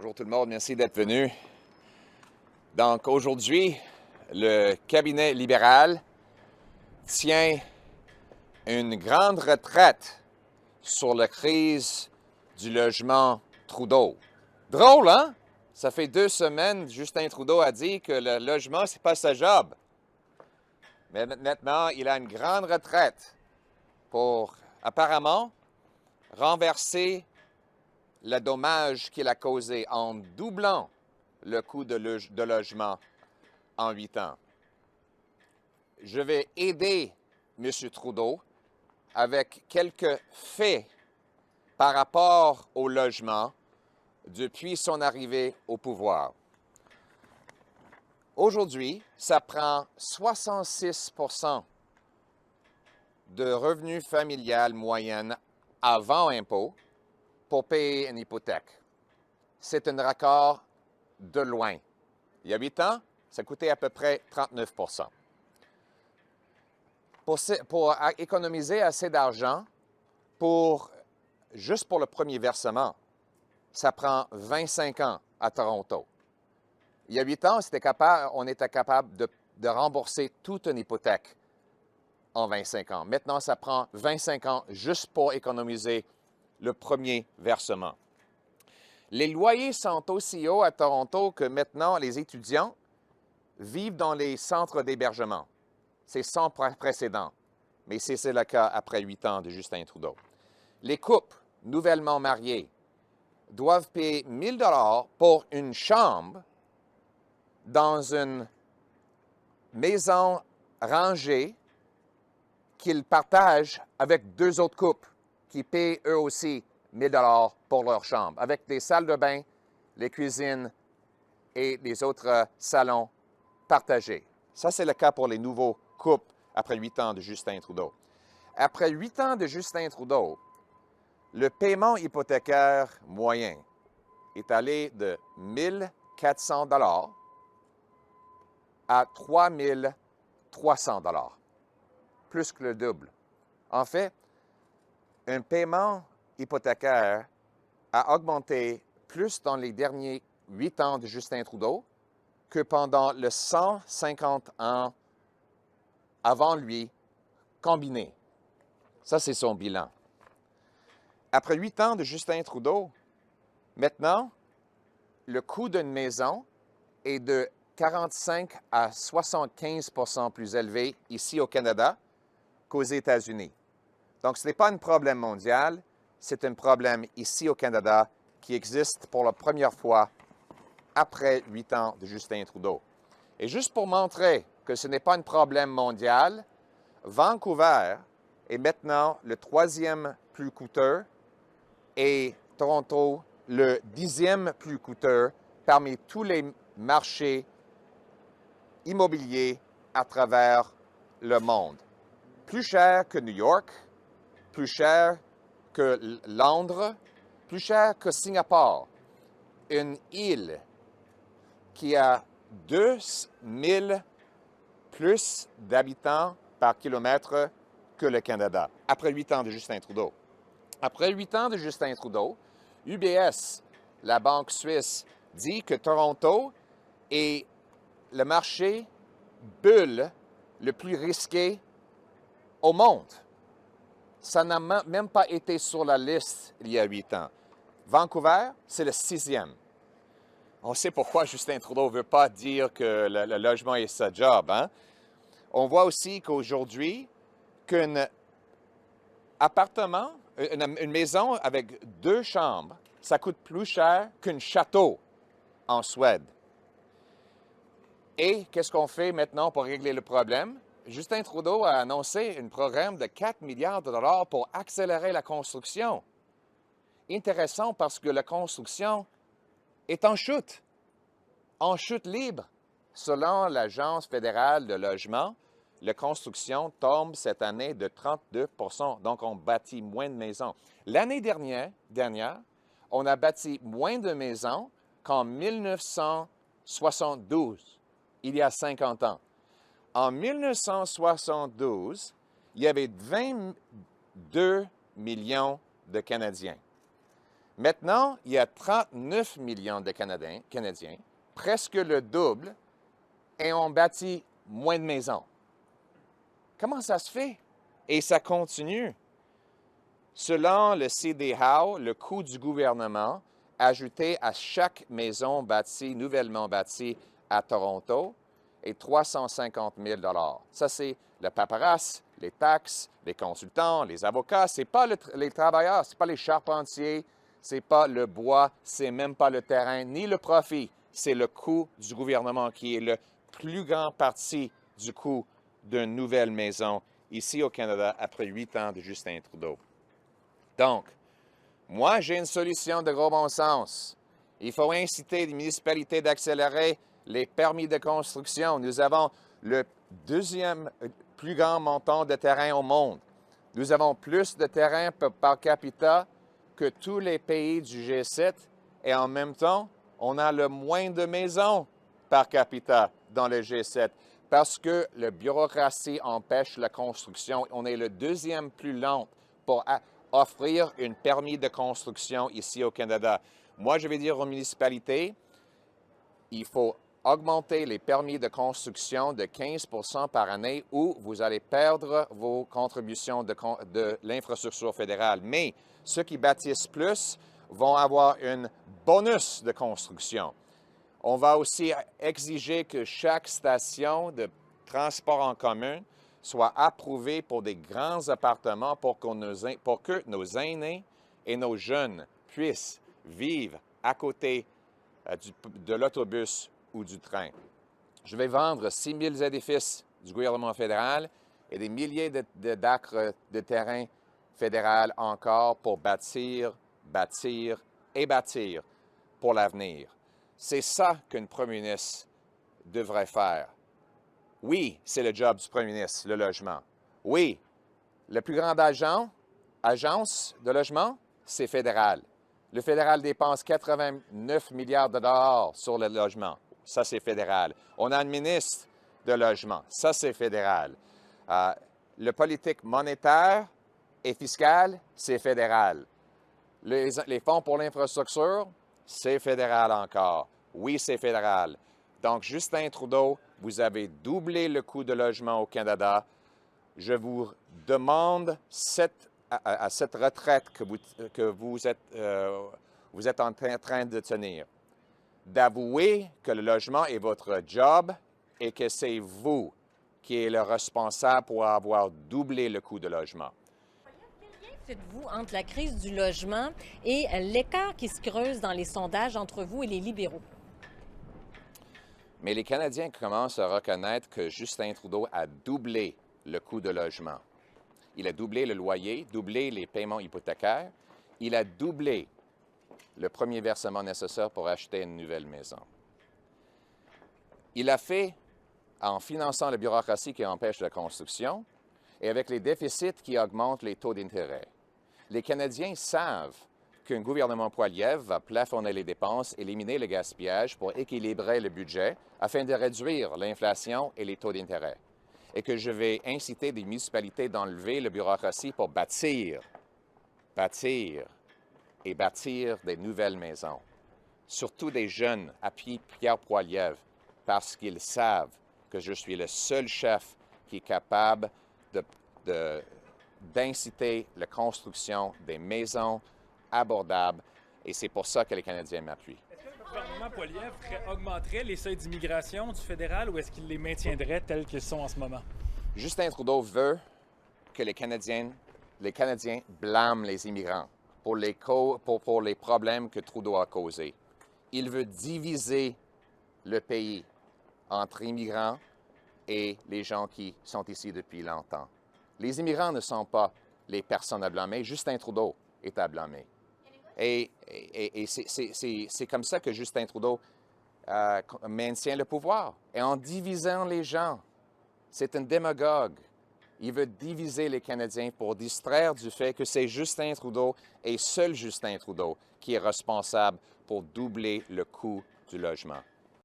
Bonjour tout le monde, merci d'être venu. Donc aujourd'hui, le cabinet libéral tient une grande retraite sur la crise du logement Trudeau. Drôle, hein? Ça fait 2 semaines, Justin Trudeau a dit que le logement, c'est pas sa job. Mais maintenant, il a une grande retraite pour, apparemment, renverser le dommage qu'il a causé en doublant le coût de logement en 8 ans. Je vais aider M. Trudeau avec quelques faits par rapport au logement depuis son arrivée au pouvoir. Aujourd'hui, ça prend 66 % de revenus familial moyenne avant impôt pour payer une hypothèque. C'est un record de loin. Il y a 8 ans, ça coûtait à peu près 39 % Pour économiser assez d'argent juste pour le premier versement, ça prend 25 ans à Toronto. Il y a 8 ans, on était capable de rembourser toute une hypothèque en 25 ans. Maintenant, ça prend 25 ans juste pour économiser le premier versement. Les loyers sont aussi hauts à Toronto que maintenant les étudiants vivent dans les centres d'hébergement. C'est sans précédent, mais c'est le cas après 8 ans de Justin Trudeau. Les couples nouvellement mariés doivent payer 1 000 $ pour une chambre dans une maison rangée qu'ils partagent avec 2 autres couples qui paient eux aussi 1 000 $ pour leur chambre, avec des salles de bain, les cuisines et les autres salons partagés. Ça, c'est le cas pour les nouveaux couples après 8 ans de Justin Trudeau. Après 8 ans de Justin Trudeau, le paiement hypothécaire moyen est allé de 1 400 $ à 3 300 $, plus que le double. En fait, un paiement hypothécaire a augmenté plus dans les derniers 8 ans de Justin Trudeau que pendant les 150 ans avant lui combinés. Ça, c'est son bilan. Après 8 ans de Justin Trudeau, maintenant, le coût d'une maison est de 45 à 75 % plus élevé ici au Canada qu'aux États-Unis. Donc, ce n'est pas un problème mondial, c'est un problème ici au Canada qui existe pour la première fois après 8 ans de Justin Trudeau. Et juste pour montrer que ce n'est pas un problème mondial, Vancouver est maintenant le 3e plus coûteux et Toronto le 10e plus coûteux parmi tous les marchés immobiliers à travers le monde. Plus cher que New York, plus cher que Londres, plus cher que Singapour, une île qui a 2000 plus d'habitants par kilomètre que le Canada, après 8 ans de Justin Trudeau. Après 8 ans de Justin Trudeau, UBS, la banque suisse, dit que Toronto est le marché bulle le plus risqué au monde. Ça n'a même pas été sur la liste il y a 8 ans. Vancouver, c'est le 6e. On sait pourquoi Justin Trudeau ne veut pas dire que le logement est sa job, hein? On voit aussi qu'aujourd'hui, qu'un appartement, une maison avec 2 chambres, ça coûte plus cher qu'un château en Suède. Et qu'est-ce qu'on fait maintenant pour régler le problème? Justin Trudeau a annoncé un programme de 4 milliards de dollars pour accélérer la construction. Intéressant parce que la construction est en chute libre. Selon l'Agence fédérale de logement, la construction tombe cette année de 32 %. Donc, on bâtit moins de maisons. L'année dernière, on a bâti moins de maisons qu'en 1972, il y a 50 ans. En 1972, il y avait 22 millions de Canadiens. Maintenant, il y a 39 millions de Canadiens, presque le double, et on bâtit moins de maisons. Comment ça se fait? Et ça continue. Selon le CD Howe, le coût du gouvernement ajouté à chaque maison bâtie, nouvellement bâtie à Toronto, est 350 000 $. Ça, c'est le paperasse, les taxes, les consultants, les avocats. Ce n'est pas les travailleurs, ce n'est pas les charpentiers, ce n'est pas le bois, ce n'est même pas le terrain, ni le profit. C'est le coût du gouvernement qui est le plus grand parti du coût d'une nouvelle maison ici au Canada après 8 ans de Justin Trudeau. Donc, moi, j'ai une solution de gros bon sens. Il faut inciter les municipalités d'accélérer les permis de construction. Nous avons le deuxième plus grand montant de terrain au monde. Nous avons plus de terrain par capita que tous les pays du G7 et en même temps, on a le moins de maisons par capita dans le G7 parce que la bureaucratie empêche la construction. On est le deuxième plus lent pour offrir un permis de construction ici au Canada. Moi, je vais dire aux municipalités, il faut augmenter les permis de construction de 15 % par année ou vous allez perdre vos contributions de l'infrastructure fédérale. Mais ceux qui bâtissent plus vont avoir un bonus de construction. On va aussi exiger que chaque station de transport en commun soit approuvée pour des grands appartements pour que nos aînés et nos jeunes puissent vivre à côté de l'autobus ou du train. Je vais vendre 6 000 édifices du gouvernement fédéral et des milliers d'acres de terrain fédéral encore pour bâtir, bâtir et bâtir pour l'avenir. C'est ça qu'un premier ministre devrait faire. Oui, c'est le job du premier ministre, le logement. Oui, le plus grand agence de logement, c'est fédéral. Le fédéral dépense 89 milliards de dollars sur le logement. Ça, c'est fédéral. On a un ministre de logement. Ça, c'est fédéral. Le politique monétaire et fiscale, c'est fédéral. Les fonds pour l'infrastructure, c'est fédéral encore. Oui, c'est fédéral. Donc, Justin Trudeau, vous avez doublé le coût de logement au Canada. Je vous demande à cette retraite que vous êtes en train de tenir, d'avouer que le logement est votre job et que c'est vous qui êtes le responsable pour avoir doublé le coût de logement. Quel lien faites-vous entre la crise du logement et l'écart qui se creuse dans les sondages entre vous et les libéraux? Mais les Canadiens commencent à reconnaître que Justin Trudeau a doublé le coût de logement. Il a doublé le loyer, doublé les paiements hypothécaires. Il a doublé le premier versement nécessaire pour acheter une nouvelle maison. Il l'a fait en finançant la bureaucratie qui empêche la construction et avec les déficits qui augmentent les taux d'intérêt. Les Canadiens savent qu'un gouvernement Poilievre va plafonner les dépenses, éliminer le gaspillage pour équilibrer le budget afin de réduire l'inflation et les taux d'intérêt. Et que je vais inciter des municipalités d'enlever la bureaucratie pour bâtir et bâtir des nouvelles maisons. Surtout des jeunes à Pierre Poilievre, parce qu'ils savent que je suis le seul chef qui est capable d'inciter la construction des maisons abordables. Et c'est pour ça que les Canadiens m'appuient. Est-ce que le gouvernement Poilievre augmenterait les seuils d'immigration du fédéral ou est-ce qu'il les maintiendrait tels qu'ils sont en ce moment? Justin Trudeau veut que les Canadiens blâment les immigrants pour les problèmes que Trudeau a causés. Il veut diviser le pays entre immigrants et les gens qui sont ici depuis longtemps. Les immigrants ne sont pas les personnes à blâmer. Justin Trudeau est à blâmer. Et c'est comme ça que Justin Trudeau maintient le pouvoir. Et en divisant les gens, c'est un démagogue. Il veut diviser les Canadiens pour distraire du fait que c'est Justin Trudeau et seul Justin Trudeau qui est responsable pour doubler le coût du logement.